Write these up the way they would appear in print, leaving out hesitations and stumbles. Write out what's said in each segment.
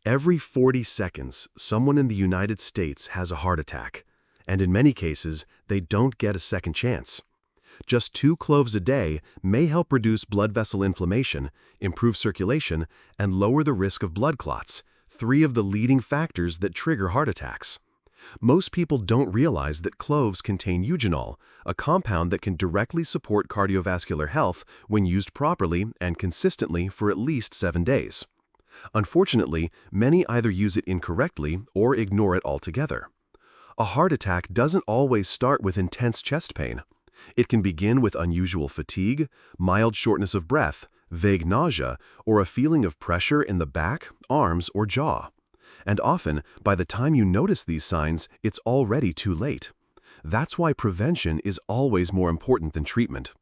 Every 40 seconds, someone in the United States has a heart attack, and in many cases, they don't get a second chance. Just 2 cloves a day may help reduce blood vessel inflammation, improve circulation, and lower the risk of blood clots, 3 of the leading factors that trigger heart attacks. Most people don't realize that cloves contain eugenol, a compound that can directly support cardiovascular health when used properly and consistently for at least 7 days. Unfortunately, many either use it incorrectly or ignore it altogether. A heart attack doesn't always start with intense chest pain. It can begin with unusual fatigue, mild shortness of breath, vague nausea, or a feeling of pressure in the back, arms, or jaw. And often, by the time you notice these signs, it's already too late. That's why prevention is always more important than treatment.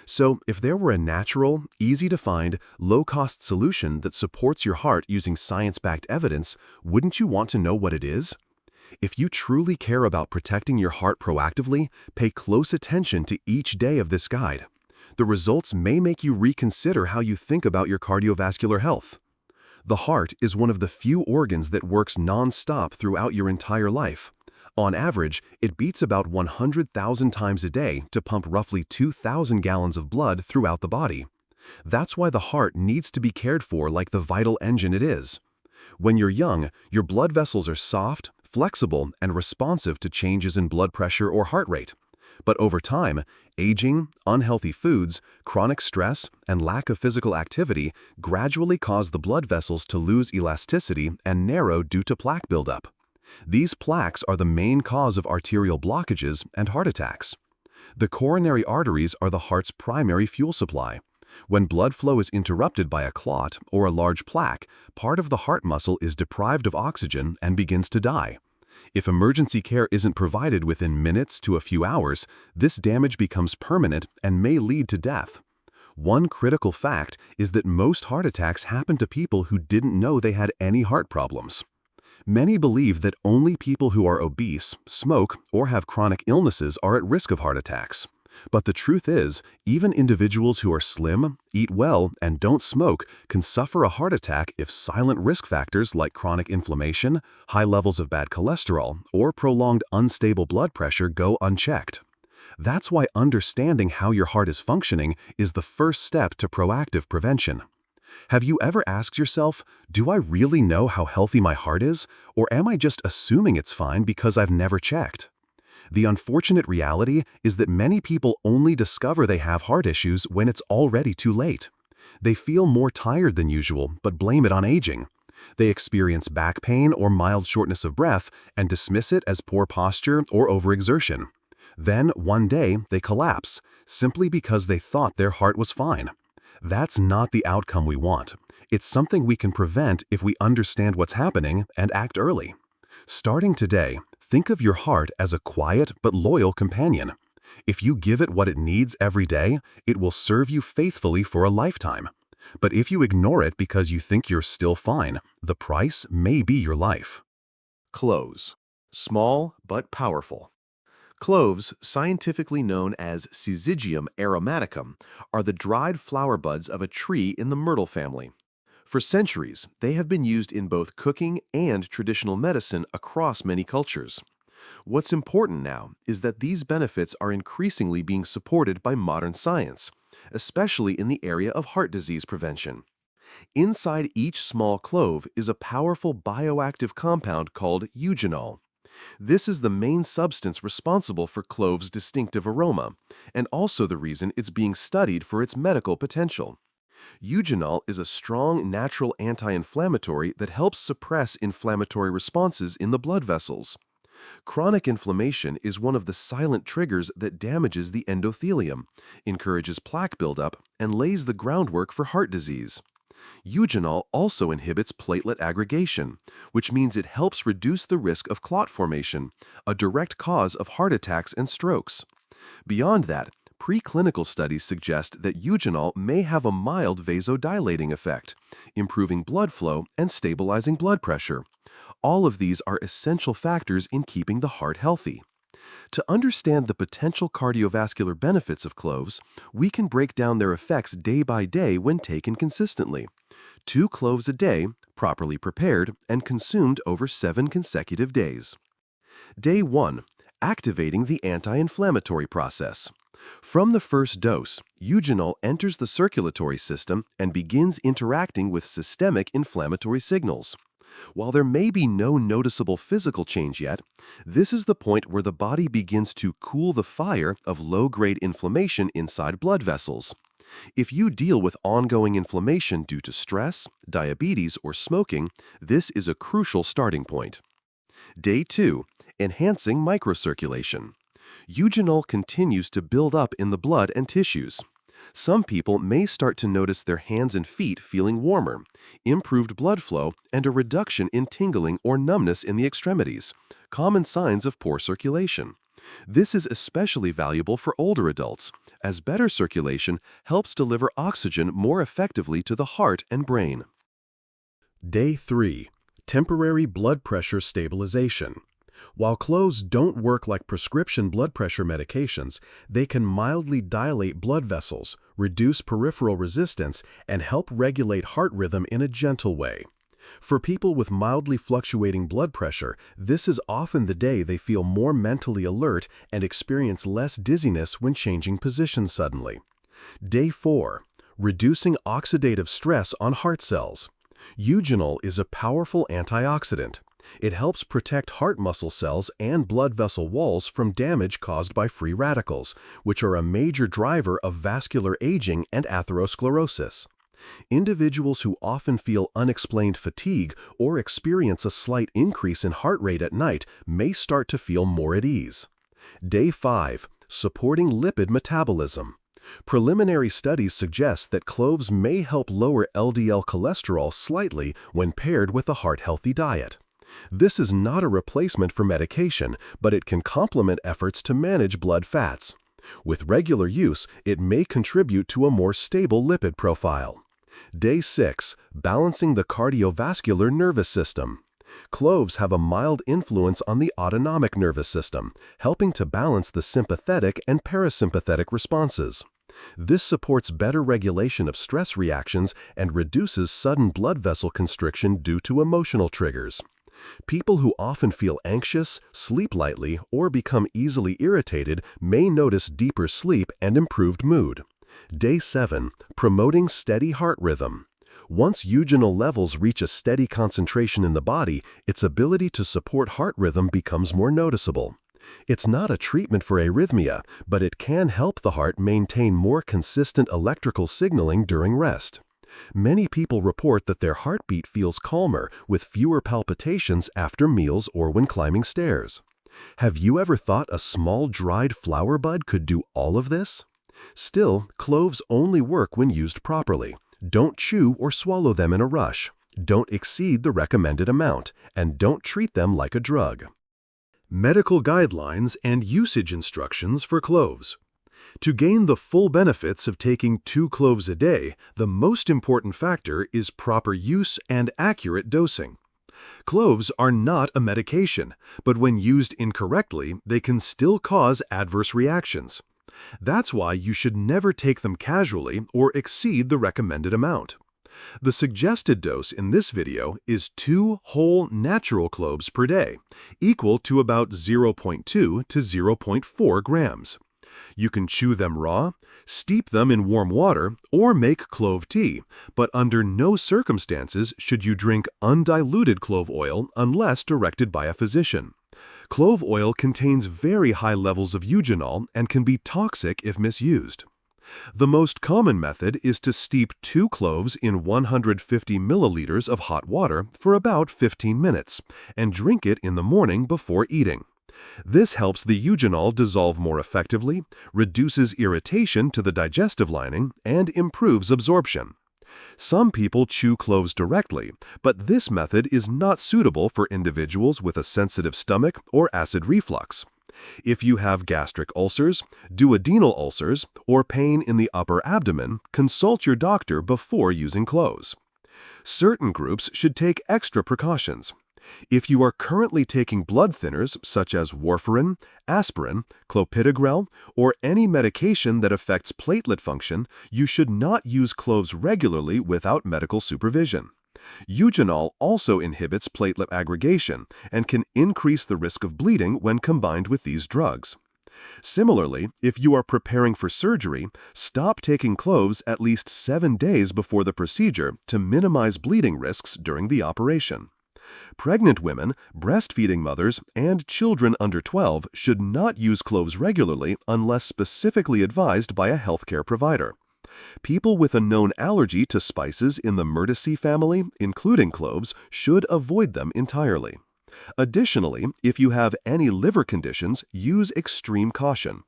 So, if there were a natural, easy-to-find, low-cost solution that supports your heart using science-backed evidence, wouldn't you want to know what it is? If you truly care about protecting your heart proactively, pay close attention to each day of this guide. The results may make you reconsider how you think about your cardiovascular health. The heart is one of the few organs that works non-stop throughout your entire life. On average, it beats about 100,000 times a day to pump roughly 2,000 gallons of blood throughout the body. That's why the heart needs to be cared for like the vital engine it is. When you're young, your blood vessels are soft, flexible, and responsive to changes in blood pressure or heart rate. But over time, aging, unhealthy foods, chronic stress, and lack of physical activity gradually cause the blood vessels to lose elasticity and narrow due to plaque buildup. These plaques are the main cause of arterial blockages and heart attacks. The coronary arteries are the heart's primary fuel supply. When blood flow is interrupted by a clot or a large plaque, part of the heart muscle is deprived of oxygen and begins to die. If emergency care isn't provided within minutes to a few hours, this damage becomes permanent and may lead to death. One critical fact is that most heart attacks happen to people who didn't know they had any heart problems. Many believe that only people who are obese, smoke, or have chronic illnesses are at risk of heart attacks. But the truth is, even individuals who are slim, eat well, and don't smoke can suffer a heart attack if silent risk factors like chronic inflammation, high levels of bad cholesterol, or prolonged unstable blood pressure go unchecked. That's why understanding how your heart is functioning is the first step to proactive prevention. Have you ever asked yourself, do I really know how healthy my heart is, or am I just assuming it's fine because I've never checked? The unfortunate reality is that many people only discover they have heart issues when it's already too late. They feel more tired than usual, but blame it on aging. They experience back pain or mild shortness of breath and dismiss it as poor posture or overexertion. Then, one day, they collapse, simply because they thought their heart was fine. That's not the outcome we want. It's something we can prevent if we understand what's happening and act early. Starting today, think of your heart as a quiet but loyal companion. If you give it what it needs every day, it will serve you faithfully for a lifetime. But if you ignore it because you think you're still fine, the price may be your life. Cloves. Small but powerful. Cloves, scientifically known as Syzygium aromaticum, are the dried flower buds of a tree in the myrtle family. For centuries, they have been used in both cooking and traditional medicine across many cultures. What's important now is that these benefits are increasingly being supported by modern science, especially in the area of heart disease prevention. Inside each small clove is a powerful bioactive compound called eugenol. This is the main substance responsible for cloves' distinctive aroma, and also the reason it's being studied for its medical potential. Eugenol is a strong natural anti-inflammatory that helps suppress inflammatory responses in the blood vessels. Chronic inflammation is one of the silent triggers that damages the endothelium, encourages plaque buildup, and lays the groundwork for heart disease. Eugenol also inhibits platelet aggregation, which means it helps reduce the risk of clot formation, a direct cause of heart attacks and strokes. Beyond that, preclinical studies suggest that eugenol may have a mild vasodilating effect, improving blood flow and stabilizing blood pressure. All of these are essential factors in keeping the heart healthy. To understand the potential cardiovascular benefits of cloves, we can break down their effects day by day when taken consistently. 2 cloves a day, properly prepared and consumed over 7 consecutive days. Day 1. Activating the anti-inflammatory process. From the first dose, eugenol enters the circulatory system and begins interacting with systemic inflammatory signals. While there may be no noticeable physical change yet, this is the point where the body begins to cool the fire of low-grade inflammation inside blood vessels. If you deal with ongoing inflammation due to stress, diabetes, or smoking, this is a crucial starting point. Day 2. Enhancing microcirculation. Eugenol continues to build up in the blood and tissues. Some people may start to notice their hands and feet feeling warmer, improved blood flow, and a reduction in tingling or numbness in the extremities, common signs of poor circulation. This is especially valuable for older adults, as better circulation helps deliver oxygen more effectively to the heart and brain. Day 3. Temporary blood pressure stabilization. While cloves don't work like prescription blood pressure medications, they can mildly dilate blood vessels, reduce peripheral resistance, and help regulate heart rhythm in a gentle way. For people with mildly fluctuating blood pressure, this is often the day they feel more mentally alert and experience less dizziness when changing positions suddenly. Day 4. Reducing oxidative stress on heart cells. Eugenol is a powerful antioxidant. It helps protect heart muscle cells and blood vessel walls from damage caused by free radicals, which are a major driver of vascular aging and atherosclerosis. Individuals who often feel unexplained fatigue or experience a slight increase in heart rate at night may start to feel more at ease. Day 5. Supporting lipid metabolism. Preliminary studies suggest that cloves may help lower LDL cholesterol slightly when paired with a heart-healthy diet. This is not a replacement for medication, but it can complement efforts to manage blood fats. With regular use, it may contribute to a more stable lipid profile. Day 6. Balancing the cardiovascular nervous system. Cloves have a mild influence on the autonomic nervous system, helping to balance the sympathetic and parasympathetic responses. This supports better regulation of stress reactions and reduces sudden blood vessel constriction due to emotional triggers. People who often feel anxious, sleep lightly, or become easily irritated may notice deeper sleep and improved mood. Day 7. Promoting steady heart rhythm. Once eugenol levels reach a steady concentration in the body, its ability to support heart rhythm becomes more noticeable. It's not a treatment for arrhythmia, but it can help the heart maintain more consistent electrical signaling during rest. Many people report that their heartbeat feels calmer, with fewer palpitations after meals or when climbing stairs. Have you ever thought a small dried flower bud could do all of this? Still, cloves only work when used properly. Don't chew or swallow them in a rush. Don't exceed the recommended amount, and don't treat them like a drug. Medical guidelines and usage instructions for cloves. To gain the full benefits of taking 2 cloves a day, the most important factor is proper use and accurate dosing. Cloves are not a medication, but when used incorrectly, they can still cause adverse reactions. That's why you should never take them casually or exceed the recommended amount. The suggested dose in this video is 2 whole natural cloves per day, equal to about 0.2 to 0.4 grams. You can chew them raw, steep them in warm water, or make clove tea, but under no circumstances should you drink undiluted clove oil unless directed by a physician. Clove oil contains very high levels of eugenol and can be toxic if misused. The most common method is to steep 2 cloves in 150 milliliters of hot water for about 15 minutes and drink it in the morning before eating. This helps the eugenol dissolve more effectively, reduces irritation to the digestive lining, and improves absorption. Some people chew cloves directly, but this method is not suitable for individuals with a sensitive stomach or acid reflux. If you have gastric ulcers, duodenal ulcers, or pain in the upper abdomen, consult your doctor before using cloves. Certain groups should take extra precautions. If you are currently taking blood thinners such as warfarin, aspirin, clopidogrel, or any medication that affects platelet function, you should not use cloves regularly without medical supervision. Eugenol also inhibits platelet aggregation and can increase the risk of bleeding when combined with these drugs. Similarly, if you are preparing for surgery, stop taking cloves at least 7 days before the procedure to minimize bleeding risks during the operation. Pregnant women, breastfeeding mothers, and children under 12 should not use cloves regularly unless specifically advised by a healthcare provider. People with a known allergy to spices in the myrtaceae family, including cloves, should avoid them entirely. Additionally, if you have any liver conditions, use extreme caution.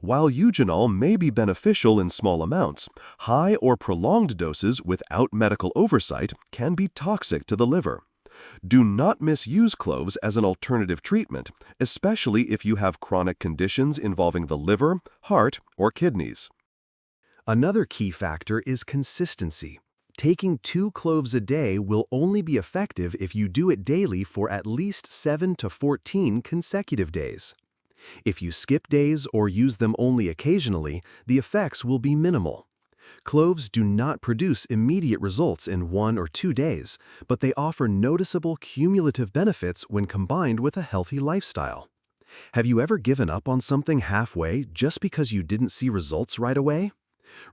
While eugenol may be beneficial in small amounts, high or prolonged doses without medical oversight can be toxic to the liver. Do not misuse cloves as an alternative treatment, especially if you have chronic conditions involving the liver, heart, or kidneys. Another key factor is consistency. Taking 2 cloves a day will only be effective if you do it daily for at least 7 to 14 consecutive days. If you skip days or use them only occasionally, the effects will be minimal. Cloves do not produce immediate results in 1 or 2 days, but they offer noticeable cumulative benefits when combined with a healthy lifestyle. Have you ever given up on something halfway just because you didn't see results right away?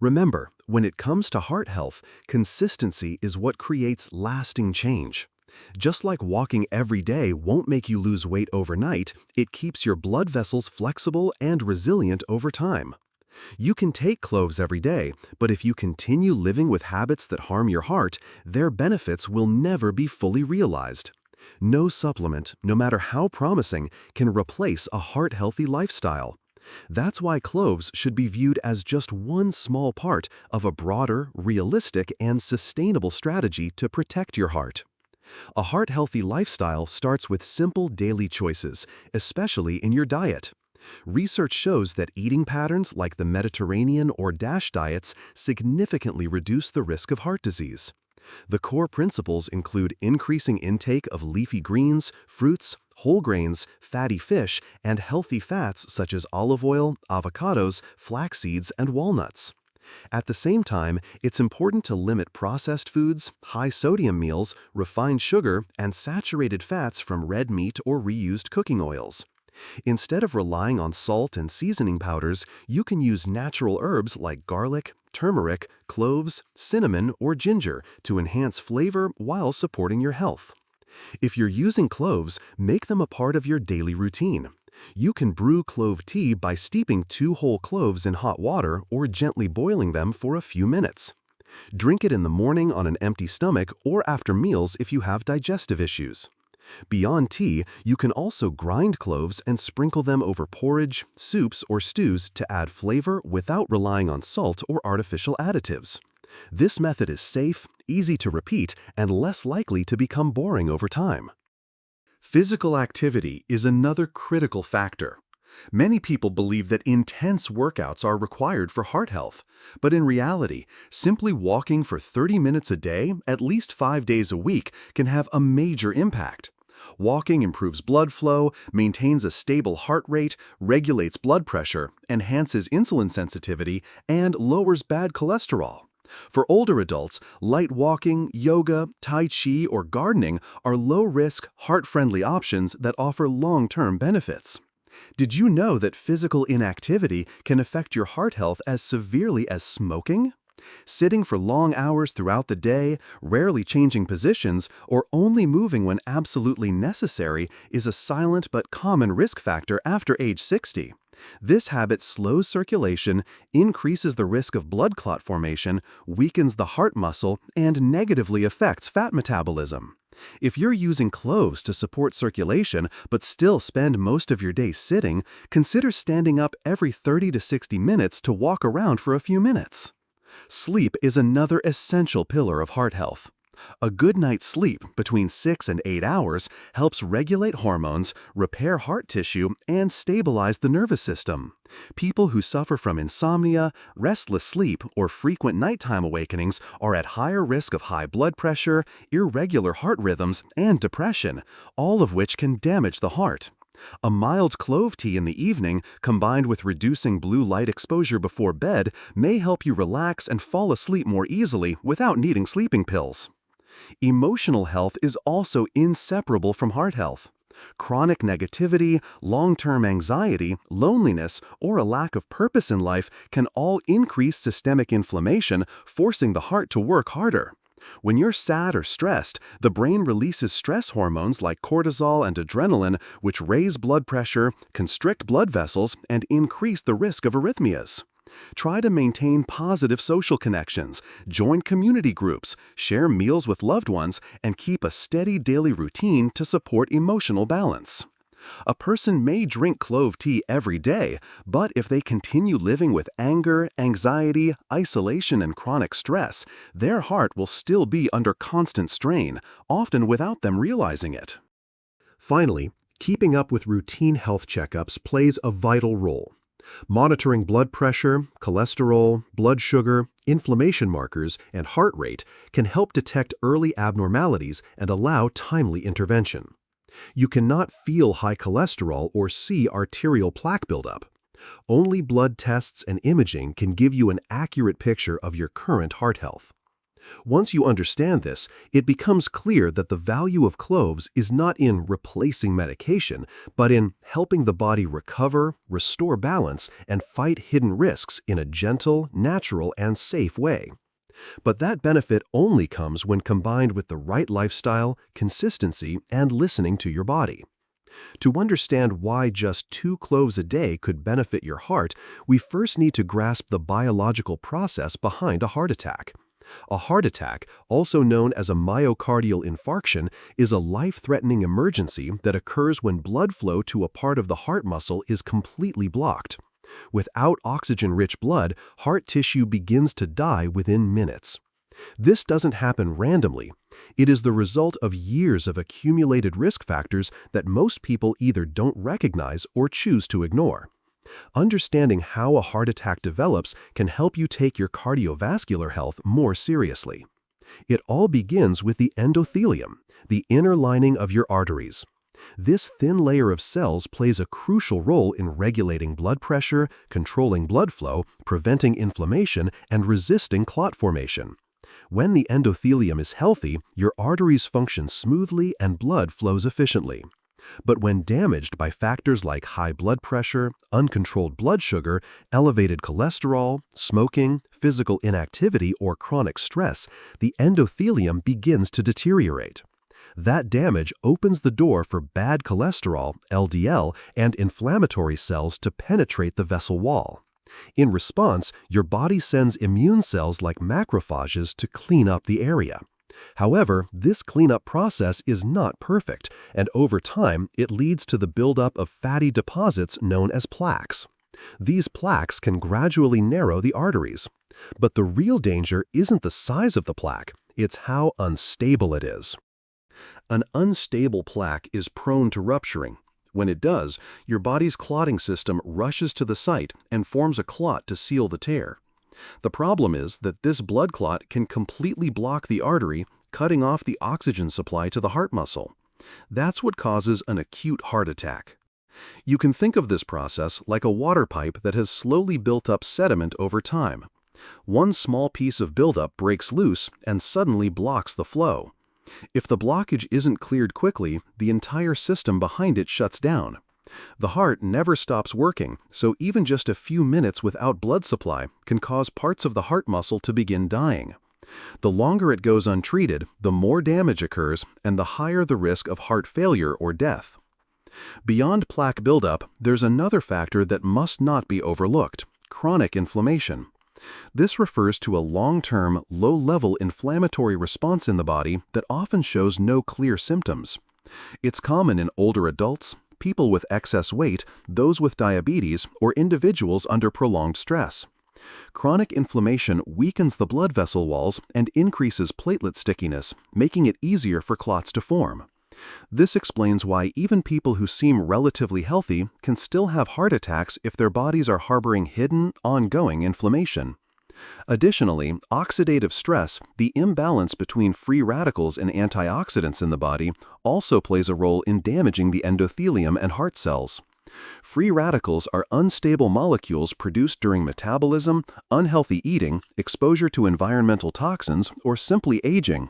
Remember, when it comes to heart health, consistency is what creates lasting change. Just like walking every day won't make you lose weight overnight, it keeps your blood vessels flexible and resilient over time. You can take cloves every day, but if you continue living with habits that harm your heart, their benefits will never be fully realized. No supplement, no matter how promising, can replace a heart-healthy lifestyle. That's why cloves should be viewed as just one small part of a broader, realistic, and sustainable strategy to protect your heart. A heart-healthy lifestyle starts with simple daily choices, especially in your diet. Research shows that eating patterns like the Mediterranean or DASH diets significantly reduce the risk of heart disease. The core principles include increasing intake of leafy greens, fruits, whole grains, fatty fish, and healthy fats such as olive oil, avocados, flax seeds, and walnuts. At the same time, it's important to limit processed foods, high-sodium meals, refined sugar, and saturated fats from red meat or reused cooking oils. Instead of relying on salt and seasoning powders, you can use natural herbs like garlic, turmeric, cloves, cinnamon, or ginger to enhance flavor while supporting your health. If you're using cloves, make them a part of your daily routine. You can brew clove tea by steeping 2 whole cloves in hot water or gently boiling them for a few minutes. Drink it in the morning on an empty stomach or after meals if you have digestive issues. Beyond tea, you can also grind cloves and sprinkle them over porridge, soups, or stews to add flavor without relying on salt or artificial additives. This method is safe, easy to repeat, and less likely to become boring over time. Physical activity is another critical factor. Many people believe that intense workouts are required for heart health, but in reality, simply walking for 30 minutes a day, at least 5 days a week, can have a major impact. Walking improves blood flow, maintains a stable heart rate, regulates blood pressure, enhances insulin sensitivity, and lowers bad cholesterol. For older adults, light walking, yoga, tai chi, or gardening are low-risk, heart-friendly options that offer long-term benefits. Did you know that physical inactivity can affect your heart health as severely as smoking? Sitting for long hours throughout the day, rarely changing positions, or only moving when absolutely necessary is a silent but common risk factor after age 60. This habit slows circulation, increases the risk of blood clot formation, weakens the heart muscle, and negatively affects fat metabolism. If you're using cloves to support circulation but still spend most of your day sitting, consider standing up every 30 to 60 minutes to walk around for a few minutes. Sleep is another essential pillar of heart health. A good night's sleep, between 6 and 8 hours, helps regulate hormones, repair heart tissue, and stabilize the nervous system. People who suffer from insomnia, restless sleep, or frequent nighttime awakenings are at higher risk of high blood pressure, irregular heart rhythms, and depression, all of which can damage the heart. A mild clove tea in the evening, combined with reducing blue light exposure before bed, may help you relax and fall asleep more easily without needing sleeping pills. Emotional health is also inseparable from heart health. Chronic negativity, long-term anxiety, loneliness, or a lack of purpose in life can all increase systemic inflammation, forcing the heart to work harder. When you're sad or stressed, the brain releases stress hormones like cortisol and adrenaline, which raise blood pressure, constrict blood vessels, and increase the risk of arrhythmias. Try to maintain positive social connections, join community groups, share meals with loved ones, and keep a steady daily routine to support emotional balance. A person may drink clove tea every day, but if they continue living with anger, anxiety, isolation, and chronic stress, their heart will still be under constant strain, often without them realizing it. Finally, keeping up with routine health checkups plays a vital role. Monitoring blood pressure, cholesterol, blood sugar, inflammation markers, and heart rate can help detect early abnormalities and allow timely intervention. You cannot feel high cholesterol or see arterial plaque buildup. Only blood tests and imaging can give you an accurate picture of your current heart health. Once you understand this, it becomes clear that the value of cloves is not in replacing medication, but in helping the body recover, restore balance, and fight hidden risks in a gentle, natural, and safe way. But that benefit only comes when combined with the right lifestyle, consistency, and listening to your body. To understand why just 2 cloves a day could benefit your heart, we first need to grasp the biological process behind a heart attack. A heart attack, also known as a myocardial infarction, is a life-threatening emergency that occurs when blood flow to a part of the heart muscle is completely blocked. Without oxygen-rich blood, heart tissue begins to die within minutes. This doesn't happen randomly. It is the result of years of accumulated risk factors that most people either don't recognize or choose to ignore. Understanding how a heart attack develops can help you take your cardiovascular health more seriously. It all begins with the endothelium, the inner lining of your arteries. This thin layer of cells plays a crucial role in regulating blood pressure, controlling blood flow, preventing inflammation, and resisting clot formation. When the endothelium is healthy, your arteries function smoothly and blood flows efficiently. But when damaged by factors like high blood pressure, uncontrolled blood sugar, elevated cholesterol, smoking, physical inactivity, or chronic stress, the endothelium begins to deteriorate. That damage opens the door for bad cholesterol, LDL, and inflammatory cells to penetrate the vessel wall. In response, your body sends immune cells like macrophages to clean up the area. However, this cleanup process is not perfect, and over time, it leads to the buildup of fatty deposits known as plaques. These plaques can gradually narrow the arteries. But the real danger isn't the size of the plaque, it's how unstable it is. An unstable plaque is prone to rupturing. When it does, your body's clotting system rushes to the site and forms a clot to seal the tear. The problem is that this blood clot can completely block the artery, cutting off the oxygen supply to the heart muscle. That's what causes an acute heart attack. You can think of this process like a water pipe that has slowly built up sediment over time. One small piece of buildup breaks loose and suddenly blocks the flow. If the blockage isn't cleared quickly, the entire system behind it shuts down. The heart never stops working, so even just a few minutes without blood supply can cause parts of the heart muscle to begin dying. The longer it goes untreated, the more damage occurs and the higher the risk of heart failure or death. Beyond plaque buildup, there's another factor that must not be overlooked: chronic inflammation. This refers to a long-term, low-level inflammatory response in the body that often shows no clear symptoms. It's common in older adults, people with excess weight, those with diabetes, or individuals under prolonged stress. Chronic inflammation weakens the blood vessel walls and increases platelet stickiness, making it easier for clots to form. This explains why even people who seem relatively healthy can still have heart attacks if their bodies are harboring hidden, ongoing inflammation. Additionally, oxidative stress, the imbalance between free radicals and antioxidants in the body, also plays a role in damaging the endothelium and heart cells. Free radicals are unstable molecules produced during metabolism, unhealthy eating, exposure to environmental toxins, or simply aging.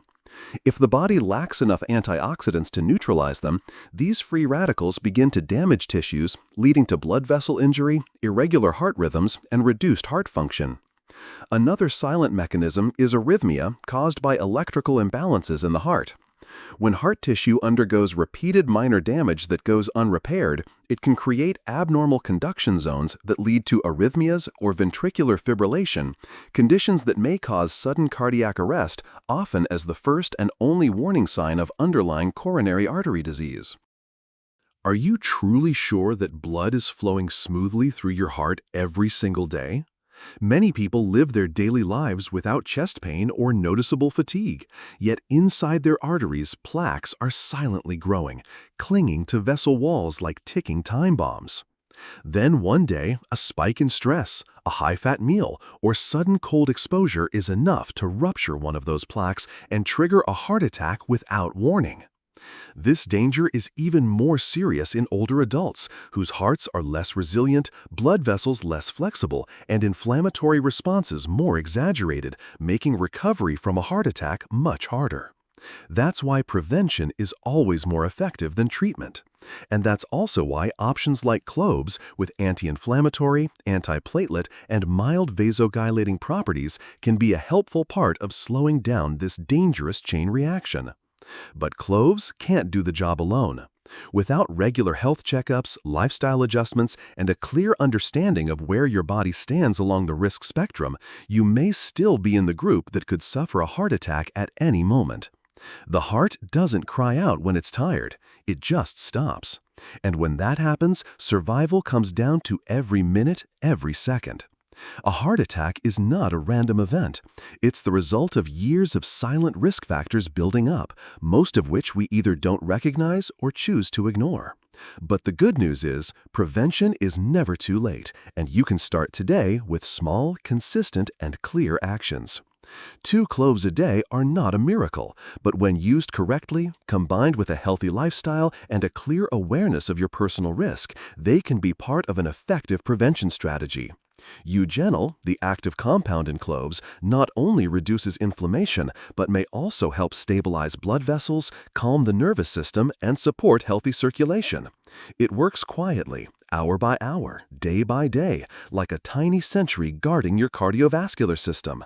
If the body lacks enough antioxidants to neutralize them, these free radicals begin to damage tissues, leading to blood vessel injury, irregular heart rhythms, and reduced heart function. Another silent mechanism is arrhythmia caused by electrical imbalances in the heart. When heart tissue undergoes repeated minor damage that goes unrepaired, it can create abnormal conduction zones that lead to arrhythmias or ventricular fibrillation, conditions that may cause sudden cardiac arrest, often as the first and only warning sign of underlying coronary artery disease. Are you truly sure that blood is flowing smoothly through your heart every single day? Many people live their daily lives without chest pain or noticeable fatigue, yet inside their arteries, plaques are silently growing, clinging to vessel walls like ticking time bombs. Then one day, a spike in stress, a high-fat meal, or sudden cold exposure is enough to rupture one of those plaques and trigger a heart attack without warning. This danger is even more serious in older adults, whose hearts are less resilient, blood vessels less flexible, and inflammatory responses more exaggerated, making recovery from a heart attack much harder. That's why prevention is always more effective than treatment. And that's also why options like cloves, with anti-inflammatory, antiplatelet, and mild vasodilating properties, can be a helpful part of slowing down this dangerous chain reaction. But cloves can't do the job alone. Without regular health checkups, lifestyle adjustments, and a clear understanding of where your body stands along the risk spectrum, you may still be in the group that could suffer a heart attack at any moment. The heart doesn't cry out when it's tired, it just stops. And when that happens, survival comes down to every minute, every second. A heart attack is not a random event. It's the result of years of silent risk factors building up, most of which we either don't recognize or choose to ignore. But the good news is, prevention is never too late, and you can start today with small, consistent, and clear actions. 2 cloves a day are not a miracle, but when used correctly, combined with a healthy lifestyle and a clear awareness of your personal risk, they can be part of an effective prevention strategy. Eugenol, the active compound in cloves, not only reduces inflammation, but may also help stabilize blood vessels, calm the nervous system, and support healthy circulation. It works quietly, hour by hour, day by day, like a tiny sentry guarding your cardiovascular system.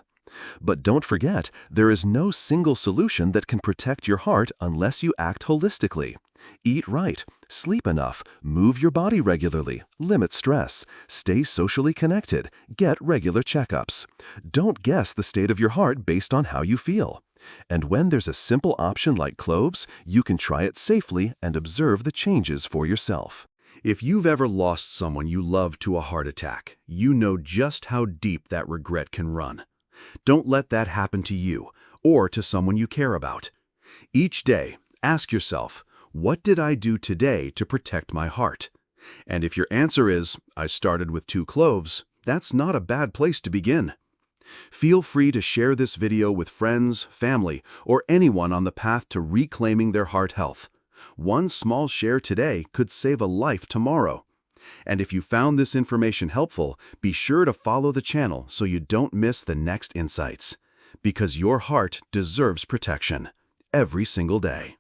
But don't forget, there is no single solution that can protect your heart unless you act holistically. Eat right, sleep enough, move your body regularly, limit stress, stay socially connected, get regular checkups. Don't guess the state of your heart based on how you feel. And when there's a simple option like cloves, you can try it safely and observe the changes for yourself. If you've ever lost someone you love to a heart attack, you know just how deep that regret can run. Don't let that happen to you or to someone you care about. Each day, ask yourself, what did I do today to protect my heart? And if your answer is, I started with 2 cloves, that's not a bad place to begin. Feel free to share this video with friends, family, or anyone on the path to reclaiming their heart health. One small share today could save a life tomorrow. And if you found this information helpful, be sure to follow the channel so you don't miss the next insights. Because your heart deserves protection every single day.